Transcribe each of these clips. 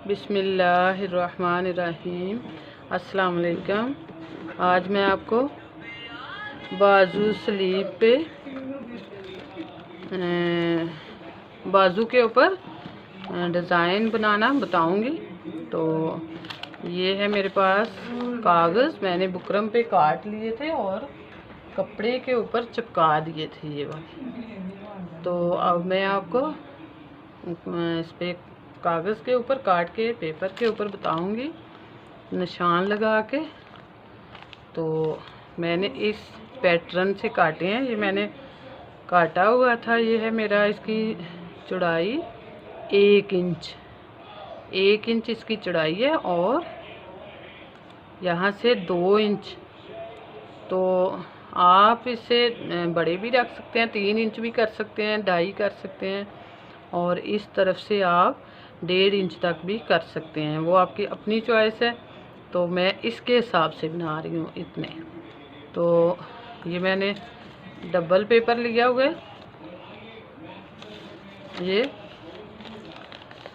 बिस्मिल्लाहिर्रहमानिर्रहीम। अस्सलाम वालेकुम। आज मैं आपको बाजू स्लीव पे बाजू के ऊपर डिज़ाइन बनाना बताऊंगी। तो ये है मेरे पास कागज़, मैंने बुकरम पे काट लिए थे और कपड़े के ऊपर चिपका दिए थे ये वाले। तो अब मैं आपको इस पे कागज़ के ऊपर काट के पेपर के ऊपर बताऊंगी निशान लगा के। तो मैंने इस पैटर्न से काटे हैं, ये मैंने काटा हुआ था। ये है मेरा, इसकी चौड़ाई 1 इंच, 1 इंच इसकी चौड़ाई है और यहाँ से 2 इंच। तो आप इसे बड़े भी रख सकते हैं, 3 इंच भी कर सकते हैं, 2.5 कर सकते हैं और इस तरफ से आप 1.5 इंच तक भी कर सकते हैं, वो आपकी अपनी चॉइस है। तो मैं इसके हिसाब से बना रही हूँ इतने। तो ये मैंने डबल पेपर लिया हुआ है ये,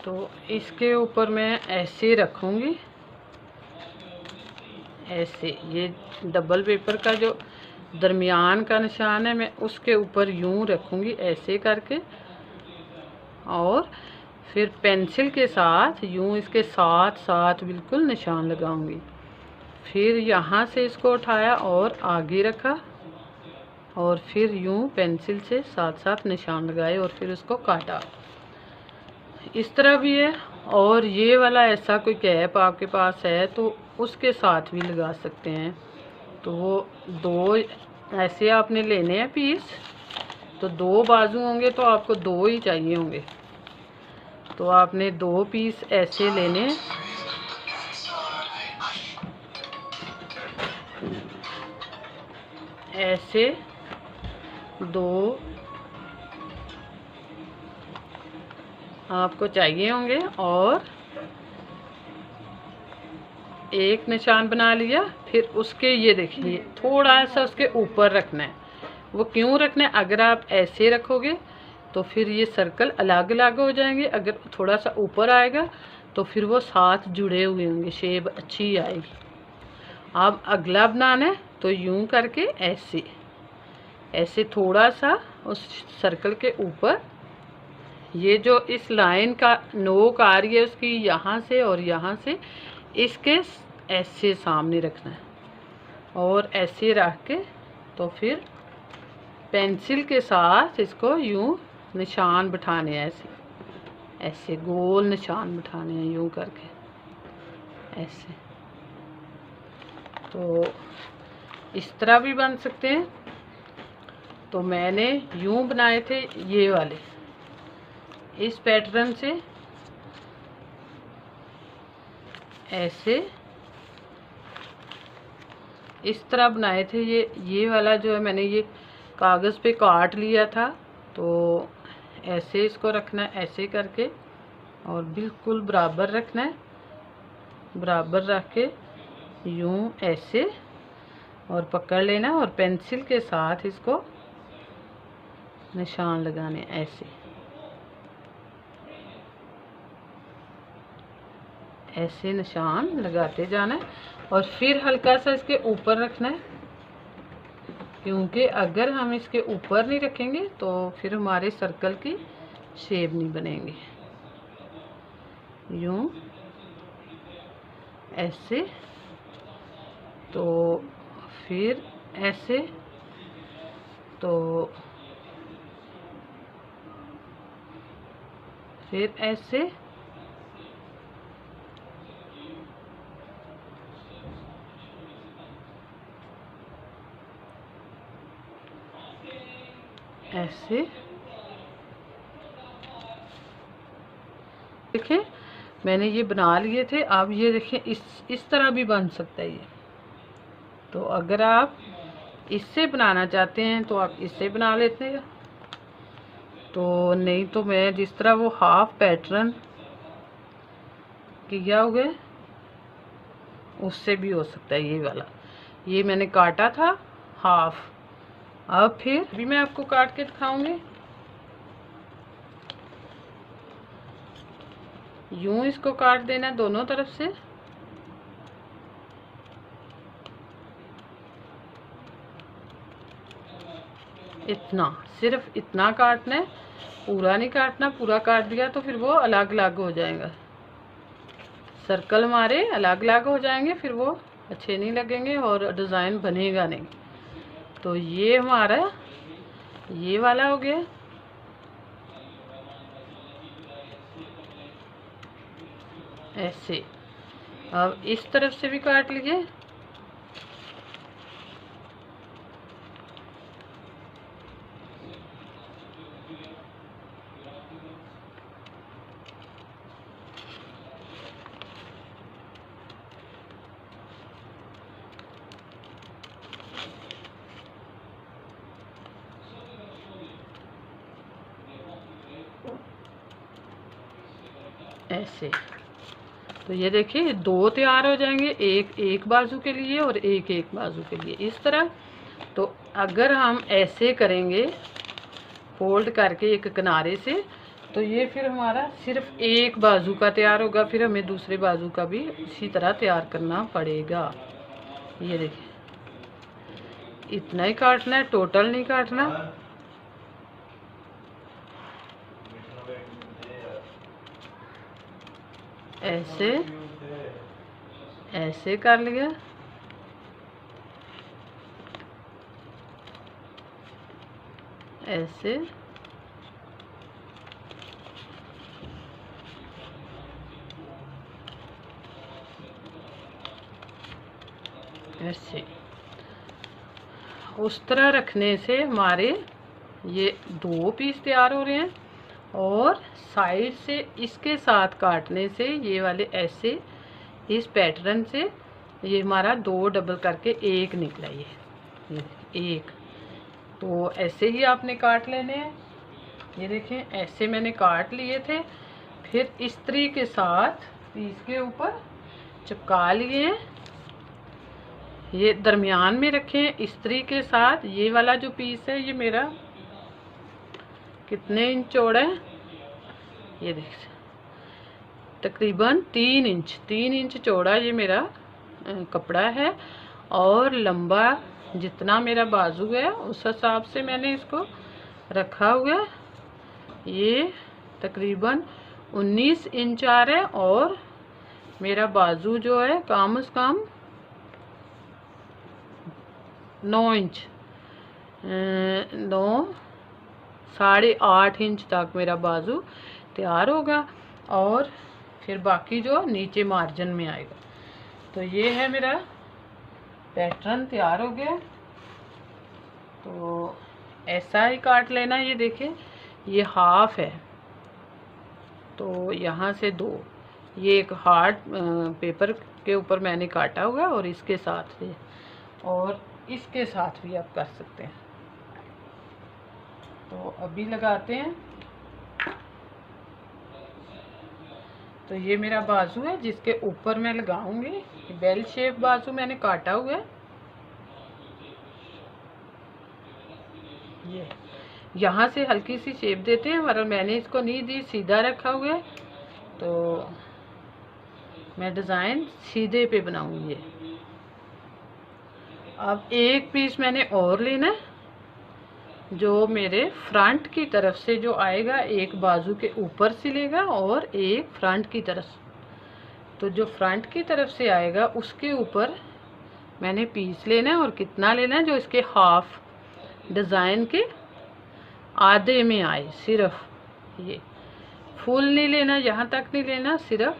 तो इसके ऊपर मैं ऐसे रखूँगी, ऐसे। ये डबल पेपर का जो दरमियान का निशान है, मैं उसके ऊपर यूं रखूँगी ऐसे करके और फिर पेंसिल के साथ यूं इसके साथ साथ बिल्कुल निशान लगाऊंगी। फिर यहाँ से इसको उठाया और आगे रखा और फिर यूं पेंसिल से साथ साथ निशान लगाए और फिर उसको काटा। इस तरह भी है। और ये वाला ऐसा कोई कैप आपके पास है तो उसके साथ भी लगा सकते हैं। तो वो 2 ऐसे आपने लेने हैं पीस, तो 2 बाजू होंगे तो आपको 2 ही चाहिए होंगे। तो आपने 2 पीस ऐसे लेने, ऐसे 2 आपको चाहिए होंगे और एक निशान बना लिया। फिर उसके ये देखिए थोड़ा सा उसके ऊपर रखना है। वो क्यों रखना है? अगर आप ऐसे रखोगे तो फिर ये सर्कल अलग अलग हो जाएंगे, अगर थोड़ा सा ऊपर आएगा तो फिर वो साथ जुड़े हुए होंगे, शेप अच्छी आएगी। आप अगला बनाना है तो यूं करके ऐसे ऐसे थोड़ा सा उस सर्कल के ऊपर, ये जो इस लाइन का नोक आ रही है उसकी यहाँ से और यहाँ से, इसके ऐसे सामने रखना है और ऐसे रख के तो फिर पेंसिल के साथ इसको यूं निशान बिठाने हैं, ऐसे ऐसे गोल निशान बिठाने हैं यूं करके ऐसे। तो इस तरह भी बन सकते हैं। तो मैंने यूं बनाए थे ये वाले, इस पैटर्न से ऐसे इस तरह बनाए थे। ये वाला जो है मैंने ये कागज़ पे काट लिया था। तो ऐसे इसको रखना है ऐसे करके और बिल्कुल बराबर रखना है, बराबर रख के यूं ऐसे और पकड़ लेना और पेंसिल के साथ इसको निशान लगाने ऐसे ऐसे निशान लगाते जाना है और फिर हल्का सा इसके ऊपर रखना है, क्योंकि अगर हम इसके ऊपर नहीं रखेंगे तो फिर हमारे सर्कल की शेप नहीं बनेगी। यूं ऐसे, तो फिर ऐसे, तो फिर ऐसे, ऐसे। देखिए मैंने ये बना लिए थे। अब ये देखिए इस तरह भी बन सकता है ये। तो अगर आप इससे बनाना चाहते हैं तो आप इससे बना लेते हैं, तो नहीं तो मैं जिस तरह वो हाफ पैटर्न किया हुआ है उससे भी हो सकता है। ये वाला ये मैंने काटा था हाफ। अब फिर भी मैं आपको काट के दिखाऊंगी। यूं इसको काट देना दोनों तरफ से। इतना, सिर्फ इतना काटना है, पूरा नहीं काटना। पूरा काट दिया तो फिर वो अलग अलग हो जाएगा, सर्कल हमारे अलग अलग हो जाएंगे, फिर वो अच्छे नहीं लगेंगे और डिज़ाइन बनेगा नहीं। तो ये हमारा ये वाला हो गया। ऐसे अब इस तरफ से भी काट लीजिए। ऐसे तो ये देखिए दो तैयार हो जाएंगे, एक एक बाजू के लिए और एक एक बाजू के लिए, इस तरह। तो अगर हम ऐसे करेंगे फोल्ड करके एक किनारे से, तो ये फिर हमारा सिर्फ एक बाजू का तैयार होगा, फिर हमें दूसरे बाजू का भी इसी तरह तैयार करना पड़ेगा। ये देखिए इतना ही काटना है, टोटल नहीं काटना। ऐसे ऐसे कर लिया, ऐसे ऐसे। उस तरह रखने से हमारे ये दो पीस तैयार हो रहे हैं, और साइड से इसके साथ काटने से ये वाले ऐसे इस पैटर्न से ये हमारा दो डबल करके एक निकला। ये एक, तो ऐसे ही आपने काट लेने हैं। ये देखें ऐसे मैंने काट लिए थे, फिर इस्त्री के साथ पीस के ऊपर चिपका लिए हैं। ये दरमियान में रखें इस्त्री के साथ। ये वाला जो पीस है ये मेरा कितने इंच चौड़ा है, ये देख तकरीबन 3 इंच चौड़ा ये मेरा कपड़ा है, और लंबा जितना मेरा बाजू है उस हिसाब से मैंने इसको रखा हुआ है। ये तकरीबन 19 इंच आ रहा है, और मेरा बाजू जो है कम से कम 9 इंच 9-8.5 इंच तक मेरा बाजू तैयार होगा, और फिर बाकी जो नीचे मार्जिन में आएगा। तो ये है मेरा पैटर्न तैयार हो गया। तो ऐसा ही काट लेना। ये देखिए ये हाफ है, तो यहाँ से दो, ये एक हार्ड पेपर के ऊपर मैंने काटा हुआ, और इसके साथ से और इसके साथ भी आप कर सकते हैं। तो अभी लगाते हैं। तो ये मेरा बाजू है जिसके ऊपर मैं लगाऊंगी। बेल शेप बाजू मैंने काटा हुआ है। ये यहाँ से हल्की सी शेप देते हैं, मगर मैंने इसको नहीं दी, सीधा रखा हुआ है। तो मैं डिज़ाइन सीधे पे बनाऊंगी। अब एक पीस मैंने और लेना है, जो मेरे फ्रंट की तरफ से जो आएगा, एक बाजू के ऊपर सिलेगा और एक फ्रंट की तरफ। तो जो फ्रंट की तरफ से आएगा उसके ऊपर मैंने पीस लेना है, और कितना लेना है, जो इसके हाफ डिज़ाइन के आधे में आए। सिर्फ ये फुल नहीं लेना, यहाँ तक नहीं लेना, सिर्फ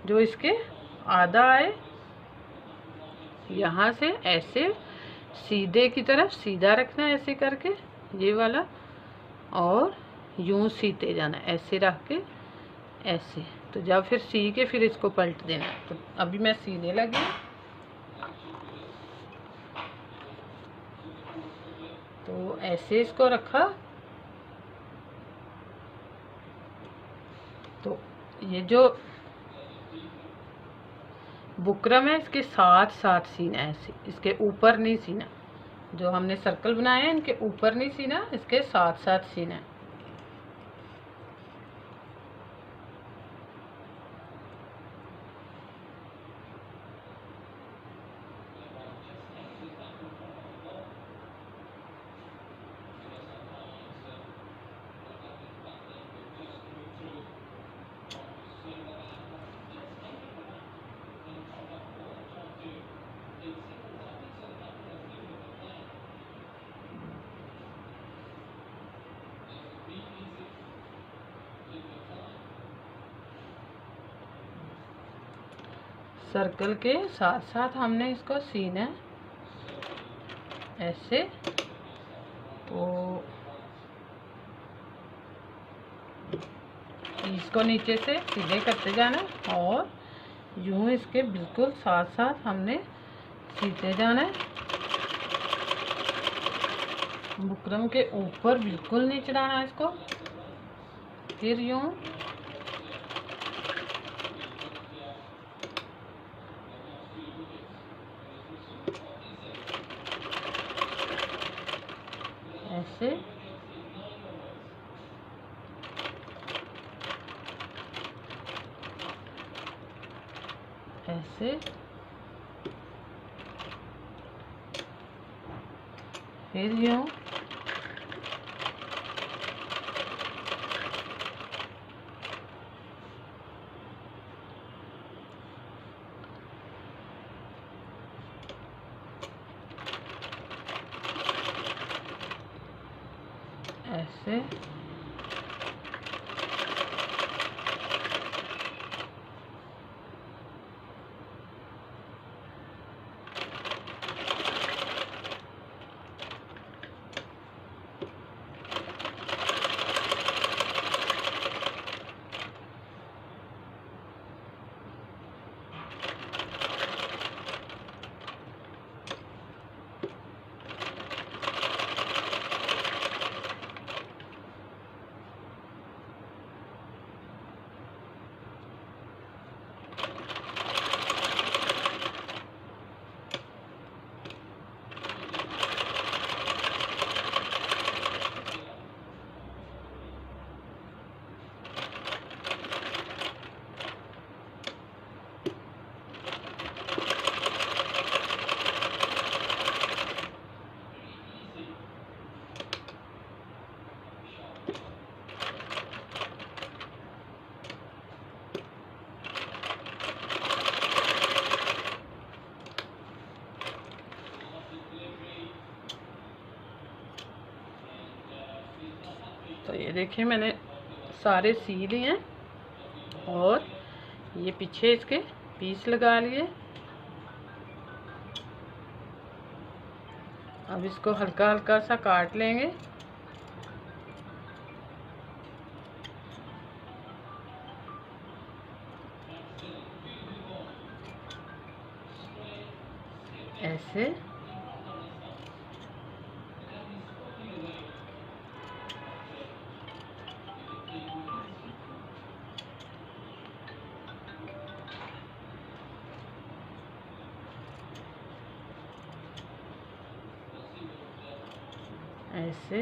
जो इसके आधा आए, यहाँ से ऐसे सीधे की तरफ सीधा रखना, ऐसे करके ये वाला, और यूं सीते जाना, ऐसे रख के ऐसे। तो जब फिर सी के फिर इसको पलट देना। तो अभी मैं सीने लगी। तो ऐसे इसको रखा। तो ये जो बुकरम है इसके साथ साथ सीना है, ऐसे, इसके ऊपर नहीं सीना। जो हमने सर्कल बनाए हैं इनके ऊपर नहीं सीना, इसके साथ साथ सीना है। सर्कल के साथ साथ हमने इसको सीना है ऐसे। तो इसको नीचे से सीधे करते जाना और यूं इसके बिल्कुल साथ साथ हमने सीते जाना है। बुकरम के ऊपर बिल्कुल नहीं चढ़ाना इसको। फिर यूं ऐसे ऐसे, फिर यूं ऐसे, तो ये देखिए मैंने सारे सी लिए हैं और ये पीछे इसके पीस लगा लिए। अब इसको हल्का हल्का सा काट लेंगे। ऐसे ऐसे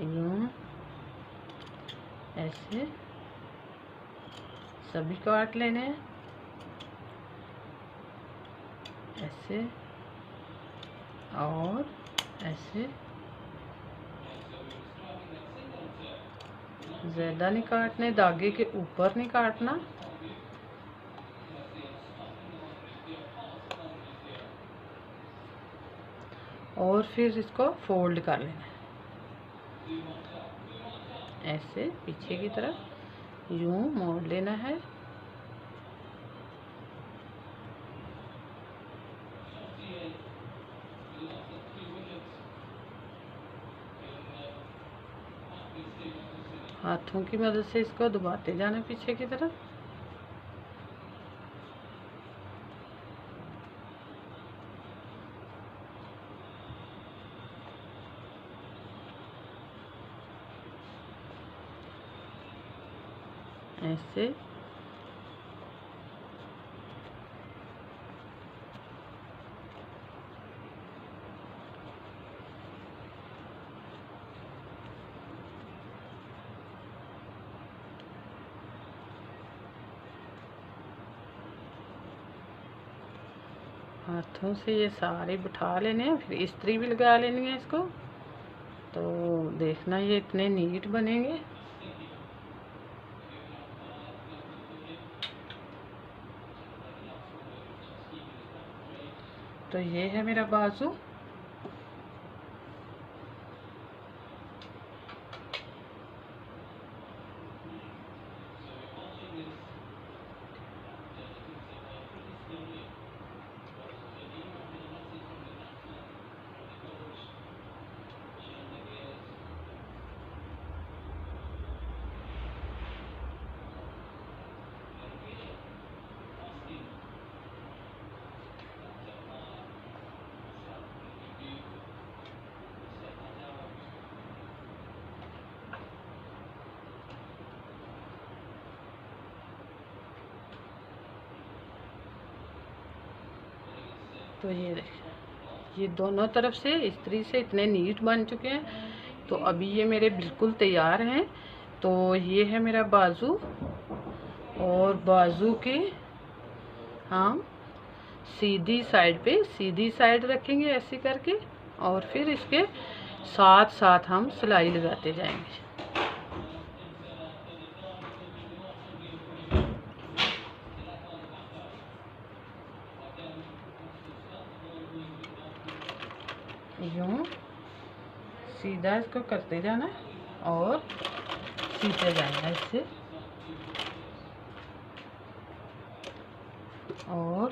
यूं ऐसे सभी काट लेने हैं। ऐसे और ऐसे, ज़्यादा नहीं काटने, धागे के ऊपर नहीं काटना। और फिर इसको फोल्ड कर लेना है ऐसे पीछे की तरफ यूं मोड़ लेना है। हाथों की मदद से इसको दबाते जाना पीछे की तरफ। ऐसे हाथों से ये सारे बिठा लेने हैं। फिर इस्त्री भी लगा लेनी है इसको। तो देखना ये इतने नीट बनेंगे। तो ये है मेरा बाजू। तो ये देखिए, ये दोनों तरफ से इस्त्री से इतने नीट बन चुके हैं। तो अभी ये मेरे बिल्कुल तैयार हैं। तो ये है मेरा बाजू, और बाजू के हम सीधी साइड पे सीधी साइड रखेंगे ऐसे करके, और फिर इसके साथ साथ हम सिलाई लगाते जाएंगे। यूं सीधा इसको करते जाना और सीते जाना इससे, और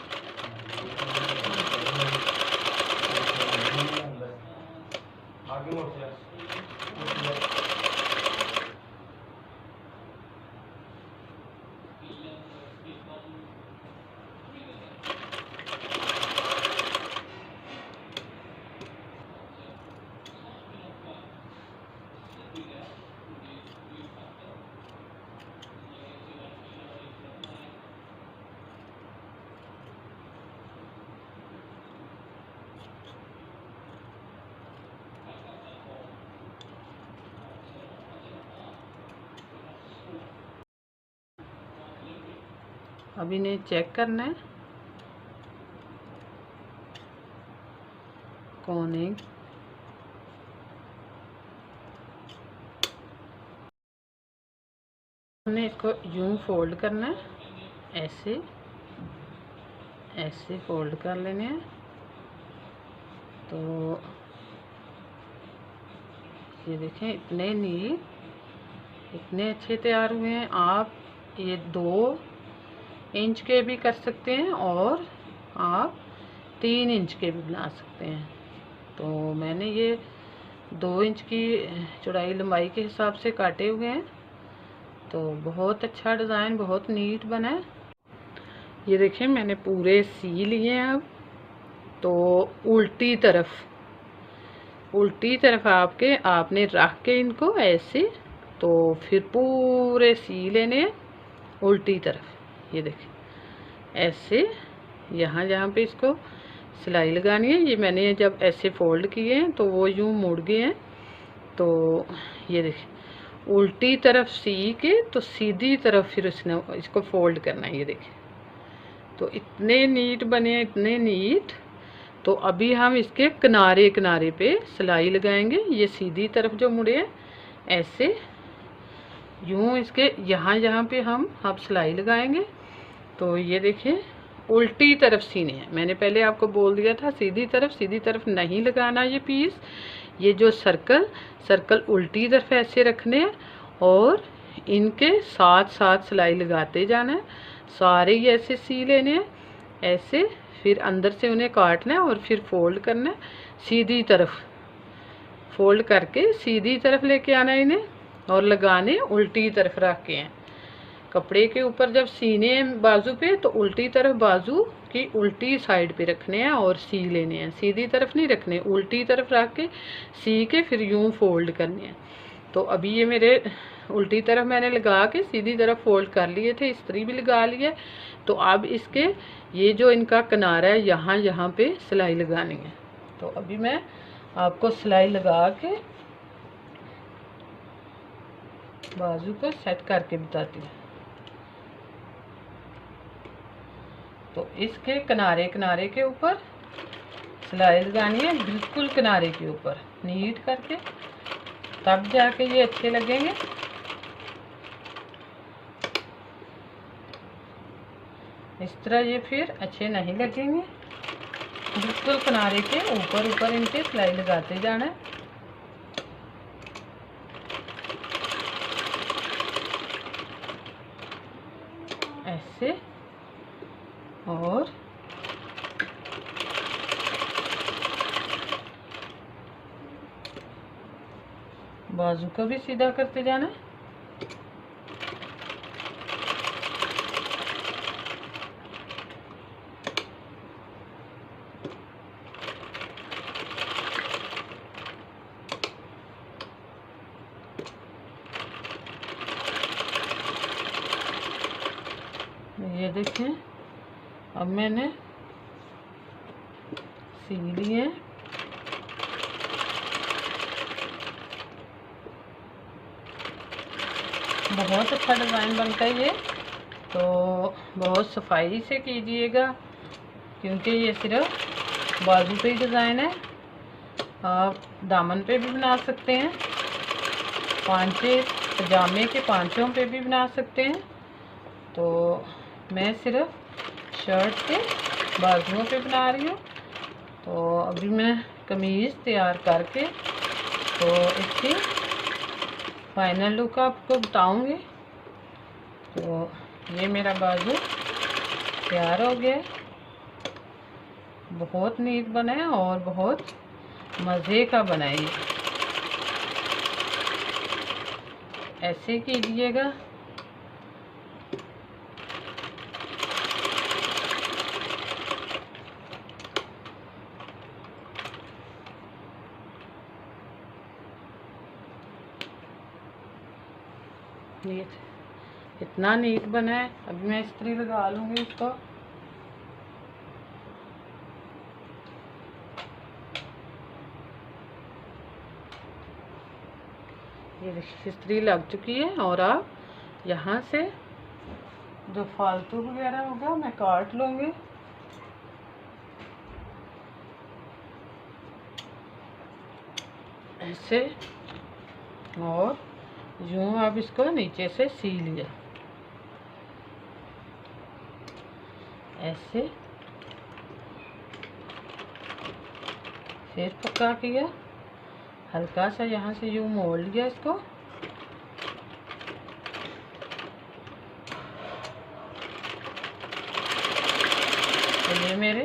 अब इन्हें चेक करना है। कोने हमने इसको यूं फोल्ड करना है, ऐसे ऐसे फोल्ड कर लेने हैं। तो ये देखें, इतने नीट, इतने अच्छे तैयार हुए हैं। आप ये 2 इंच के भी कर सकते हैं और आप 3 इंच के भी बना सकते हैं। तो मैंने ये 2 इंच की चौड़ाई लंबाई के हिसाब से काटे हुए हैं। तो बहुत अच्छा डिज़ाइन, बहुत नीट बना है। ये देखें, मैंने पूरे सी लिए हैं। अब तो उल्टी तरफ आपने रख के इनको ऐसे, तो फिर पूरे सी लेने हैं उल्टी तरफ। ये देखें, ऐसे जहाँ पे इसको सिलाई लगानी है। ये मैंने जब ऐसे फोल्ड किए हैं तो वो यूं मुड़ गए हैं। तो ये देखें, उल्टी तरफ सी के तो सीधी तरफ फिर इसको फोल्ड करना है। ये देखें, तो इतने नीट बने हैं, इतने नीट। तो अभी हम इसके किनारे पे सिलाई लगाएंगे। ये सीधी तरफ जो मुड़े हैं, ऐसे यूं इसके यहाँ पे हम अब सिलाई लगाएंगे। तो ये देखिए, उल्टी तरफ सीने हैं। मैंने पहले आपको बोल दिया था सीधी तरफ नहीं लगाना ये पीस। ये जो सर्कल उल्टी तरफ ऐसे रखने हैं और इनके साथ साथ सिलाई लगाते जाना है। सारे ही ऐसे सी लेने हैं ऐसे, फिर अंदर से उन्हें काटना है और फिर फोल्ड करना है सीधी तरफ। फोल्ड करके सीधी तरफ लेके आना है इन्हें, और लगाने उल्टी तरफ रख के हैं। कपड़े के ऊपर जब सीने हैं बाजू पे, तो उल्टी तरफ बाजू की उल्टी साइड पे रखने हैं और सी लेने हैं। सीधी तरफ नहीं रखने, उल्टी तरफ रख के सी के फिर यूं फोल्ड करने हैं। तो अभी ये मेरे उल्टी तरफ मैंने लगा के सीधी तरफ फोल्ड कर लिए थे, इस्त्री भी लगा लिए। तो अब इसके ये जो इनका किनारा है, यहाँ पे सिलाई लगानी है। तो अभी मैं आपको सिलाई लगा के बाजू को सेट करके बताती हूँ। तो इसके किनारे के ऊपर सिलाई लगानी है, बिल्कुल किनारे के ऊपर नीट करके, तब जाके ये अच्छे लगेंगे। इस तरह ये फिर अच्छे नहीं लगेंगे। बिल्कुल किनारे के ऊपर इनके सिलाई लगाते जाना है। ऐसे, और बाजू को भी सीधा करते जाना है। ये देखें, अब मैंने सी लिए। बहुत अच्छा डिज़ाइन बनता है ये, तो बहुत सफाई से कीजिएगा क्योंकि ये सिर्फ बाजू पे ही डिज़ाइन है। आप दामन पे भी बना सकते हैं, पांचे पजामे के पांचों पे भी बना सकते हैं। तो मैं सिर्फ शर्ट के बाजुओं पे बना रही हूँ। तो अभी मैं कमीज़ तैयार करके तो इसकी फाइनल लुक आपको बताऊंगी। तो ये मेरा बाजू तैयार हो गया है, बहुत नीट बना है और बहुत मज़े का बना है। ऐसे कीजिएगा। नीट इतना नीट बना है। अभी मैं इस्त्री लगा लूँगी इसको। ये देखिए इस्त्री लग चुकी है और आप यहाँ से जो फालतू वगैरह होगा मैं काट लूँगी। ऐसे और यूँ आप इसको नीचे से सी लिया। ऐसे फिर पक्का किया, हल्का सा यहाँ से यूँ मोड़ लिया इसको। तो ये मेरे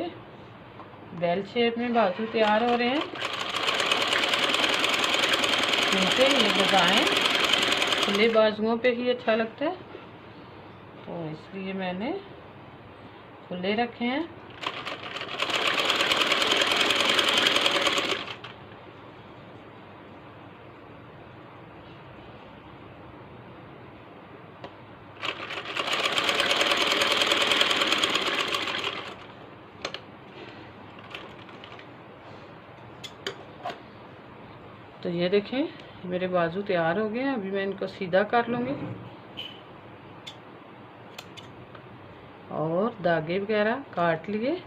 बेल शेप में बाजू तैयार हो रहे हैं क्योंकि ये डिज़ाइन खुले बाजुओं पे ही अच्छा लगता है, तो इसलिए मैंने खुले रखे हैं। तो ये देखें मेरे बाजू तैयार हो गए हैं। अभी मैं इनको सीधा कर लूँगी और धागे वगैरह काट लिए।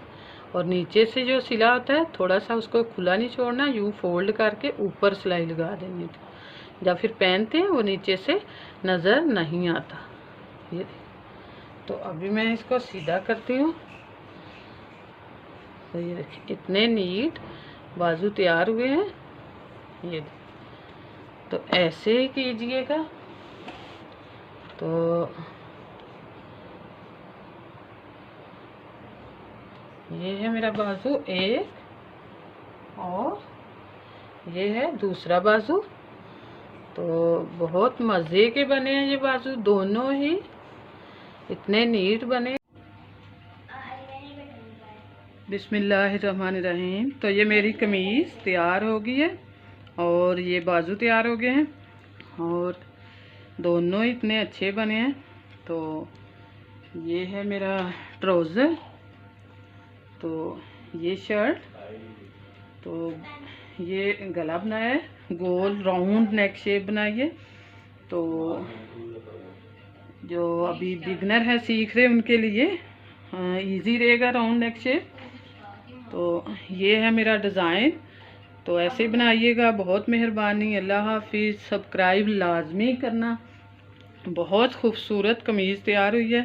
और नीचे से जो सिला होता है थोड़ा सा उसको खुला नहीं छोड़ना, यूँ फोल्ड करके ऊपर सिलाई लगा देनी थी। जब फिर पहनते हैं वो नीचे से नज़र नहीं आता। ये तो अभी मैं इसको सीधा करती हूँ। तो ये देखिए इतने नीट बाजू तैयार हुए हैं। ये तो ऐसे ही कीजिएगा। तो ये है मेरा बाजू एक और ये है दूसरा बाजू। तो बहुत मज़े के बने हैं ये बाजू, दोनों ही इतने नीट बने। बिस्मिल्लाहिर्रहमानिर्रहीम। तो ये मेरी कमीज़ तैयार हो गई है और ये बाजू तैयार हो गए हैं और दोनों इतने अच्छे बने हैं। तो ये है मेरा ट्राउज़र, तो ये शर्ट, तो ये गला बनाया है, गोल राउंड नेक शेप बनाई है। तो जो अभी बिगनर है सीख रहे उनके लिए इजी रहेगा राउंड नेक शेप। तो ये है मेरा डिज़ाइन। तो ऐसे ही बनाइएगा। बहुत मेहरबानी। अल्लाह हाफिज़। सब्सक्राइब लाजमी करना। बहुत खूबसूरत कमीज़ तैयार हुई है,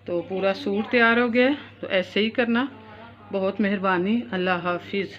तो पूरा सूट तैयार हो गया है। तो ऐसे ही करना। बहुत मेहरबानी। अल्लाह हाफिज़।